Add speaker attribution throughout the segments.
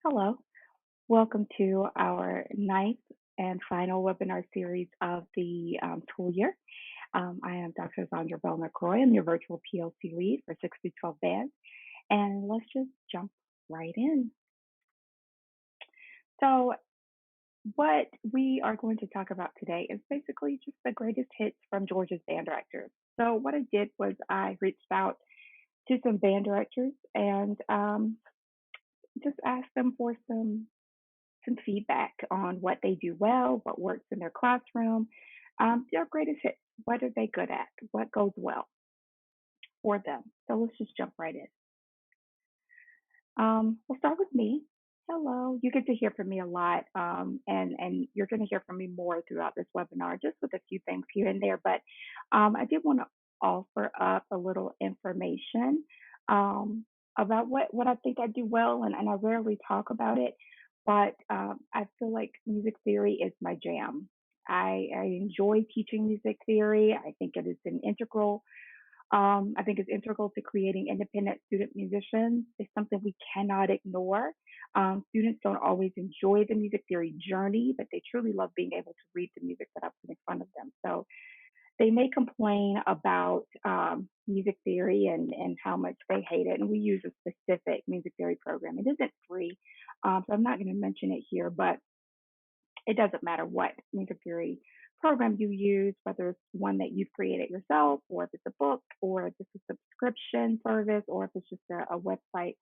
Speaker 1: Hello. Welcome to our ninth and final webinar series of the school year. I am Dr. Sandra Bell McCroy. I'm your virtual PLC lead for 6 through 12 band. And let's just jump right in. So, what we are going to talk about today is basically just the greatest hits from Georgia's band directors. So, what I did was I reached out to some band directors and just asked them for some feedback on what they do well, what works in their classroom, their greatest hits. What are they good at? What goes well for them? So let's just jump right in. We'll start with me. Hello. You get to hear from me a lot, and you're going to hear from me more throughout this webinar, just with a few things here and there. But I did want to offer up a little information um, about what I think I do well, and I rarely talk about it, but I feel like music theory is my jam. I enjoy teaching music theory. I think it's integral to creating independent student musicians. It's something we cannot ignore. Students don't always enjoy the music theory journey, but they truly love being able to read the music that I put in front of them. So they may complain about music theory and how much they hate it. And we use a specific music theory program. It isn't free, so I'm not going to mention it here, but it doesn't matter what music theory program you use, whether it's one that you've created yourself, or if it's a book, or if it's a subscription service, or if it's just a website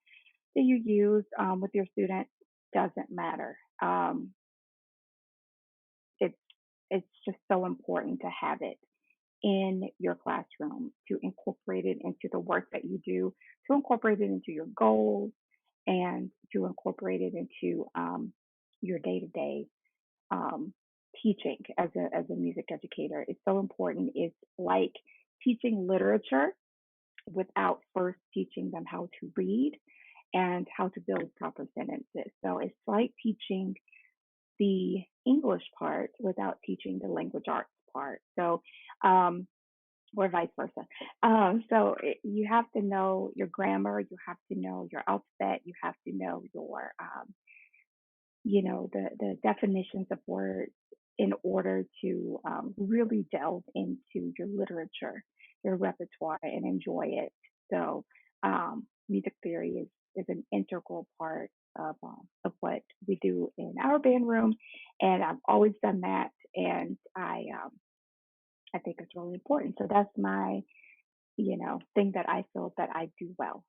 Speaker 1: that you use with your students, doesn't matter. It's it's just so important to have it in your classroom, to incorporate it into the work that you do, to incorporate it into your goals, and to incorporate it into your day to day um, teaching as a music educator. It's so important. It's like teaching literature without first teaching them how to read and how to build proper sentences. So it's like teaching the English part without teaching the language arts part. So um, or vice versa. You have to know your grammar, you have to know your alphabet, you have to know your the definitions of words in order to really delve into your literature, your repertoire, and enjoy it. So, music theory is an integral part of what we do in our band room, and I've always done that, and I think it's really important. So that's my thing that I feel that I do well.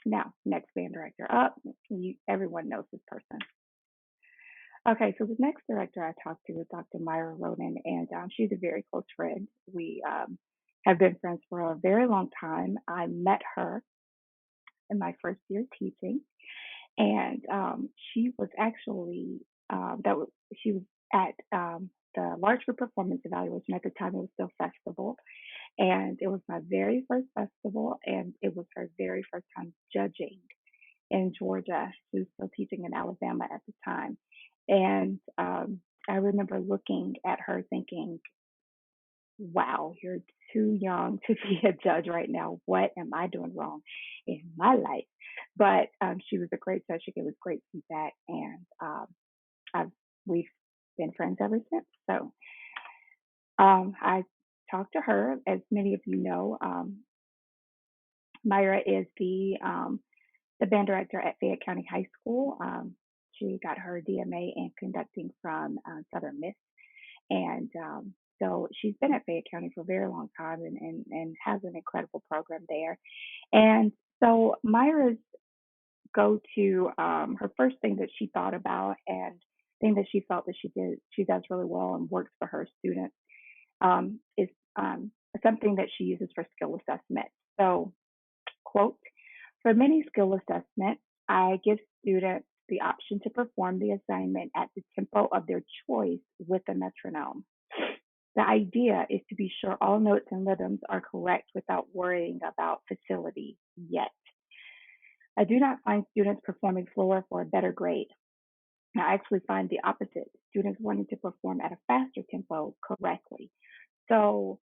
Speaker 1: Now, next band director up, everyone knows this person. Okay, so the next director I talked to is Dr. Myra Roden, and she's a very close friend. We have been friends for a very long time. I met her in my first year teaching, and she was actually she was at the Large Group Performance Evaluation. At the time, it was still festival, and it was my very first festival, and it was her very first time judging in Georgia. She was still teaching in Alabama at the time. And I remember looking at her thinking, wow, you're too young to be a judge right now. What am I doing wrong in my life? But she was a great judge. She gave us great feedback. And I've, we've been friends ever since. So I talked to her. As many of you know, Myra is the band director at Fayette County High School. She got her DMA in conducting from Southern Miss, and so she's been at Fayette County for a very long time and has an incredible program there. And so Myra's go to her first thing that she thought about and thing that she felt that she does really well and works for her students is something that she uses for skill assessment. So, quote, for many skill assessments, I give students the option to perform the assignment at the tempo of their choice with a metronome. The idea is to be sure all notes and rhythms are correct without worrying about facility yet. I do not find students performing slower for a better grade. I actually find the opposite, students wanting to perform at a faster tempo correctly. So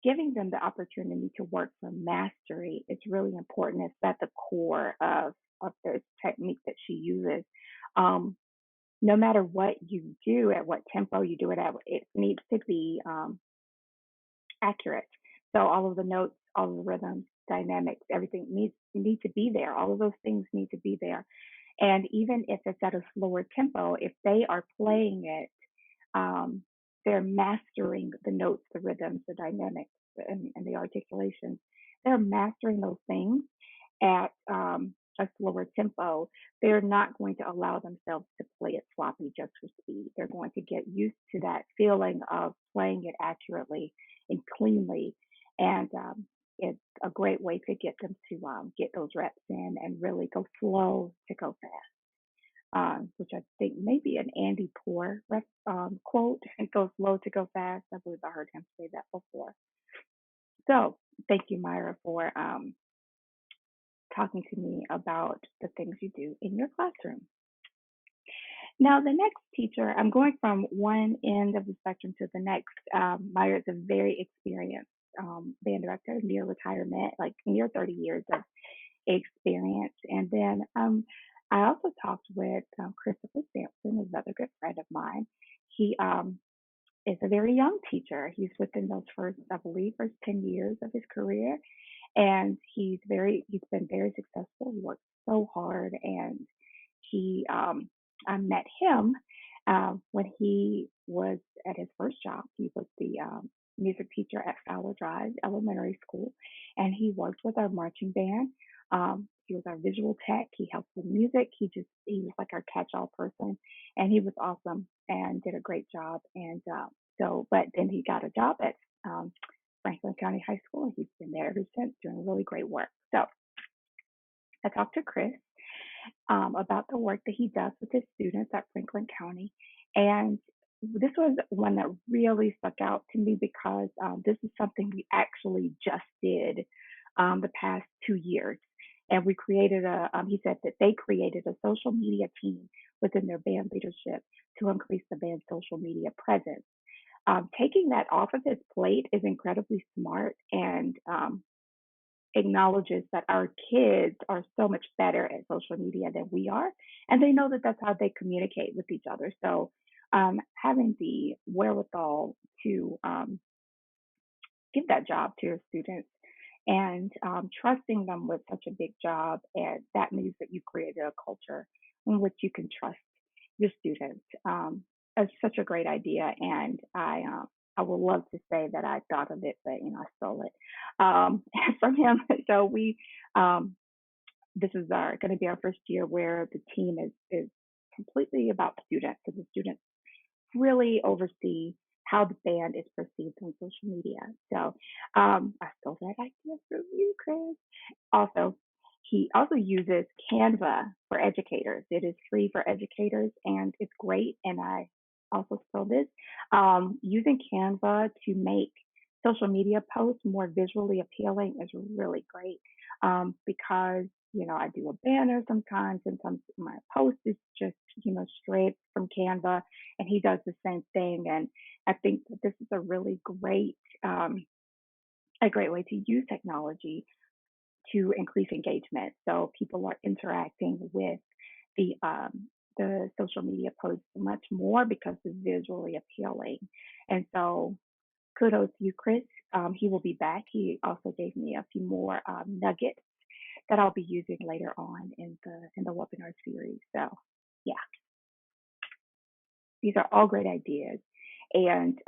Speaker 1: giving them the opportunity to work from mastery is really important. It's at the core of the technique that she uses. Um, no matter what you do, at what tempo you do it at, it needs to be accurate. So all of the notes, all of the rhythms, dynamics, everything need to be there. All of those things need to be there. And even if it's at a slower tempo, if they are playing it, um, they're mastering the notes, the rhythms, the dynamics, and the articulations. They're mastering those things at a slower tempo. They're not going to allow themselves to play it sloppy just for speed. They're going to get used to that feeling of playing it accurately and cleanly. And it's a great way to get them to get those reps in and really go slow to go fast, which I think may be an Andy Poor quote. It goes slow to go fast. I believe I heard him say that before. So thank you, Myra, for talking to me about the things you do in your classroom. Now, the next teacher, I'm going from one end of the spectrum to the next. Myra is a very experienced band director, near retirement, like near 30 years of experience. And then I also talked with Christopher Sampson, another good friend of mine. He is a very young teacher. He's within those first, I believe, first 10 years of his career. And he's been very successful. He works so hard. And I met him when he was at his first job. He was the music teacher at Fowler Drive Elementary School, and he worked with our marching band. He was our visual tech. He helped with music. He was like our catch-all person, and he was awesome and did a great job. And but then he got a job at Franklin County High School, and he's been there ever since, doing really great work. So I talked to Chris about the work that he does with his students at Franklin County. And this was one that really stuck out to me because this is something we actually just did the past 2 years. And he said that they created a social media team within their band leadership to increase the band's social media presence. Taking that off of his plate is incredibly smart and acknowledges that our kids are so much better at social media than we are, and they know that that's how they communicate with each other. So, having the wherewithal to give that job to your students and trusting them with such a big job, and that means that you created a culture in which you can trust your students. It's such a great idea, and I would love to say that I thought of it, but I stole it from him. So um, this is our going to be our first year where the team is completely about students, so the students really oversee how the band is perceived on social media. So I stole that idea from you, Chris. Also, he also uses Canva for educators. It is free for educators and it's great. And I also stole this. Using Canva to make social media posts more visually appealing is really great because I do a banner sometimes, and some my post is just straight from Canva, and he does the same thing. And I think that this is a great way to use technology to increase engagement. So people are interacting with the social media posts much more because it's visually appealing. And so kudos to you, Chris. He will be back. He also gave me a few more nuggets that I'll be using later on in the webinar series. So yeah, these are all great ideas. And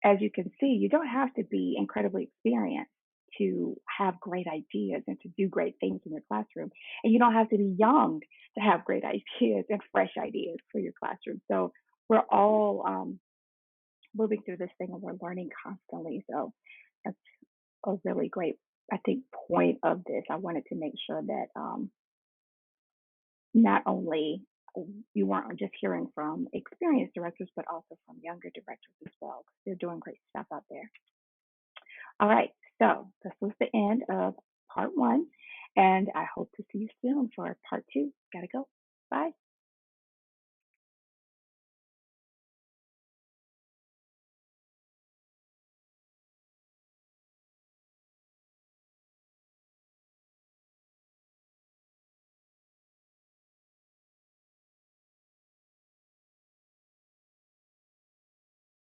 Speaker 1: as you can see, you don't have to be incredibly experienced to have great ideas and to do great things in your classroom. And you don't have to be young to have great ideas and fresh ideas for your classroom. So we're all moving through this thing and we're learning constantly. So that's a really great, I think, point of this. I wanted to make sure that not only you weren't just hearing from experienced directors, but also from younger directors as well. They're doing great stuff out there. All right, so this was the end of part one, and I hope to see you soon for part two. Gotta go.